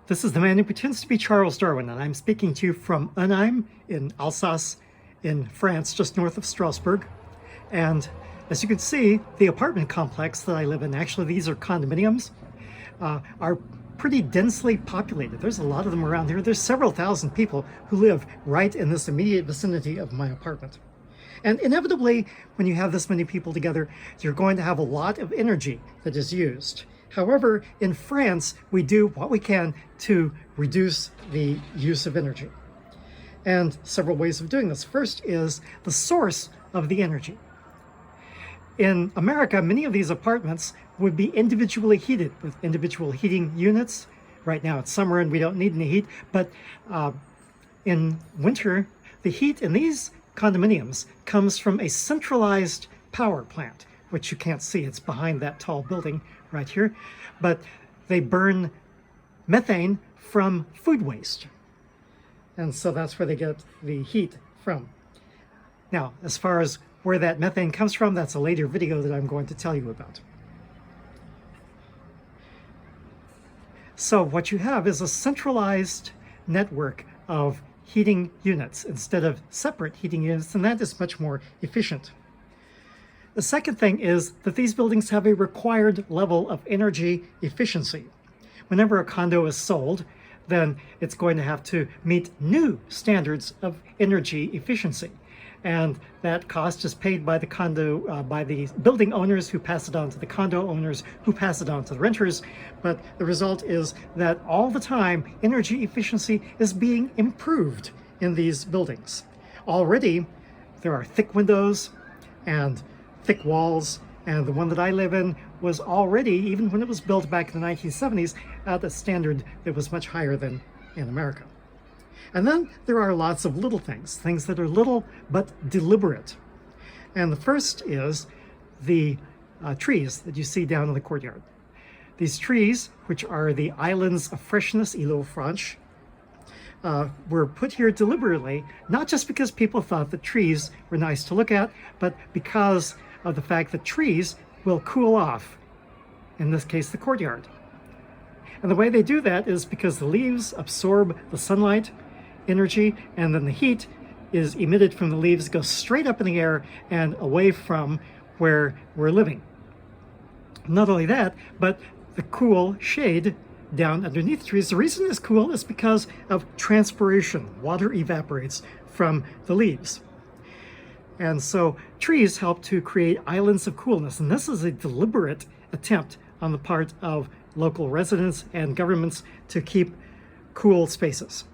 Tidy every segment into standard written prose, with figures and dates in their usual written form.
This is the man who pretends to be Charles Darwin, and I'm speaking to you from Unheim in Alsace in France, just north of Strasbourg. And as you can see, the apartment complex that I live in, actually these are condominiums, are pretty densely populated. There's a lot of them around here. There's several thousand people who live right in this immediate vicinity of my apartment. And inevitably, when you have this many people together, you're going to have a lot of energy that is used. However, in France, we do what we can to reduce the use of energy. And several ways of doing this. First is the source of the energy. In America, many of these apartments would be individually heated with individual heating units. Right now it's summer and we don't need any heat, but in winter, the heat in these condominiums comes from a centralized power plant, which you can't see. It's behind that tall building right here. But they burn methane from food waste. And so that's where they get the heat from. Now, as far as where that methane comes from, that's a later video that I'm going to tell you about. So what you have is a centralized network of heating units instead of separate heating units, and that is much more efficient. The second thing is that these buildings have a required level of energy efficiency. Whenever a condo is sold, then it's going to have to meet new standards of energy efficiency. And that cost is paid by the by the building owners who pass it on to the condo owners who pass it on to the renters. But the result is that all the time, energy efficiency is being improved in these buildings. Already, there are thick windows and thick walls, and the one that I live in was already, even when it was built back in the 1970s, at a standard that was much higher than in America. And then there are lots of little things, things that are little but deliberate. And the first is the trees that you see down in the courtyard. These trees, which are the islands of freshness, îlots franches, were put here deliberately, not just because people thought that trees were nice to look at, but because of the fact that trees will cool off, in this case, the courtyard. And the way they do that is because the leaves absorb the sunlight energy, and then the heat is emitted from the leaves, goes straight up in the air and away from where we're living. Not only that, but the cool shade down underneath the trees. The reason it's cool is because of transpiration. Water evaporates from the leaves. And so trees help to create islands of coolness. And this is a deliberate attempt on the part of local residents and governments to keep cool spaces.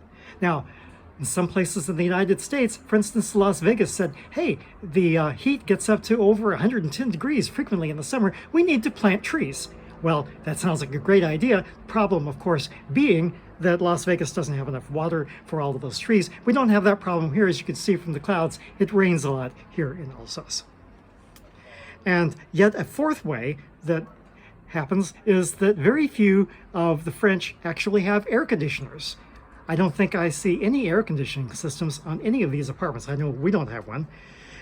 Now, in some places in the United States, for instance, Las Vegas said, hey, the heat gets up to over 110 degrees frequently in the summer. We need to plant trees. Well, that sounds like a great idea. Problem, of course, being that Las Vegas doesn't have enough water for all of those trees. We don't have that problem here. As you can see from the clouds, it rains a lot here in Alsace. And yet a fourth way that happens is that very few of the French actually have air conditioners. I don't think I see any air conditioning systems on any of these apartments. I know we don't have one.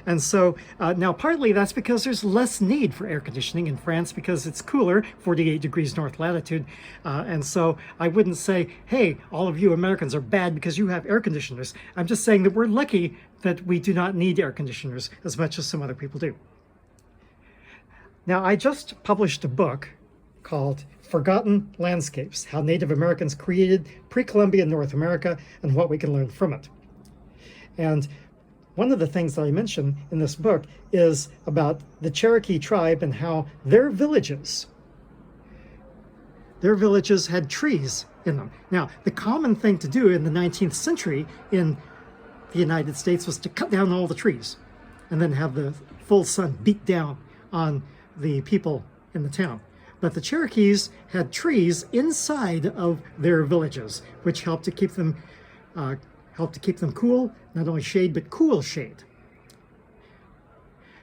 And so now partly that's because there's less need for air conditioning in France because it's cooler, 48 degrees north latitude. And so I wouldn't say, hey, all of you Americans are bad because you have air conditioners. I'm just saying that we're lucky that we do not need air conditioners as much as some other people do. Now, I just published a book called Forgotten Landscapes, How Native Americans Created Pre-Columbian North America and What We Can Learn from It. And one of the things that I mention in this book is about the Cherokee tribe and how their villages had trees in them. Now, the common thing to do in the 19th century in the United States was to cut down all the trees and then have the full sun beat down on the people in the town. But the Cherokees had trees inside of their villages, which helped to keep them cool, not only shade, but cool shade.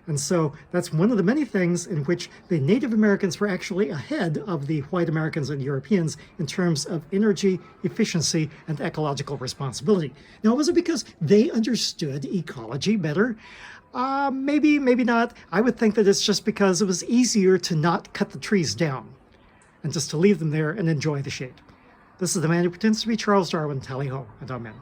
And so that's one of the many things in which the Native Americans were actually ahead of the white Americans and Europeans in terms of energy efficiency and ecological responsibility. Now, was it because they understood ecology better? Maybe, maybe not. I would think that it's just because it was easier to not cut the trees down and just to leave them there and enjoy the shade. This is the man who pretends to be Charles Darwin. Tally ho, and amen.